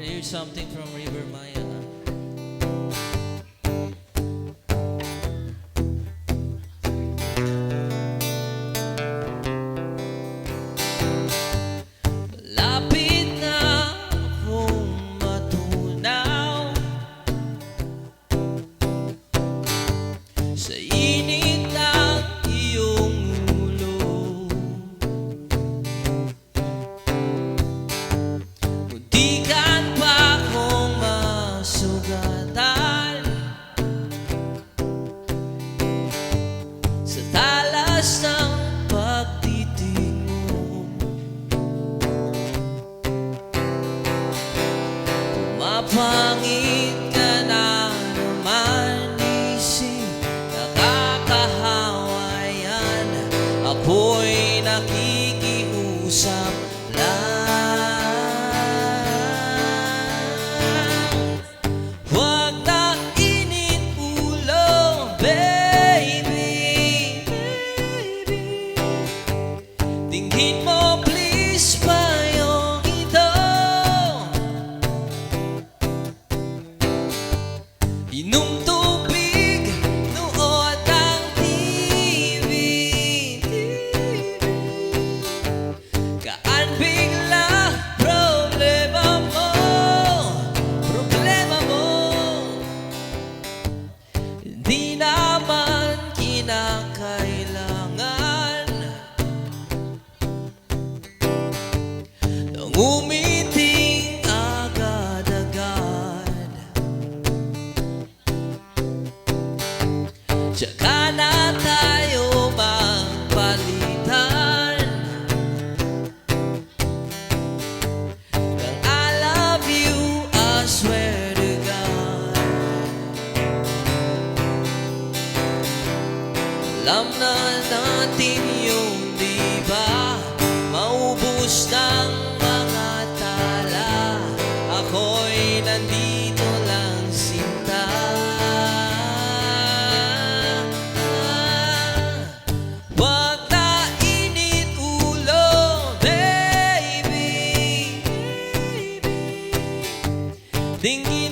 Here's something from River Maya. Lapit na akong matunaw sa init ng iyong ulo. Muntikan pa akong masugatan sa talas ng pagtitig mo. Pumapangit ka na naman, isip nakakahawa yan. Ako'y nakikiusap lang. Huwag na init ulo, baby. Tingin mo please pa yung ito. Inom tubig, nood ang TV. Kaan bigla problema mo, problema mo. Di naman kinakailangan ng umiting agad-agad. Tsaka na tayo magpalitan ng I love you, I swear to God. Alam na natin yung diba, maubos ng mga tala. Ako'y nandito lang sinta. Wag na init ulo, baby. Tingin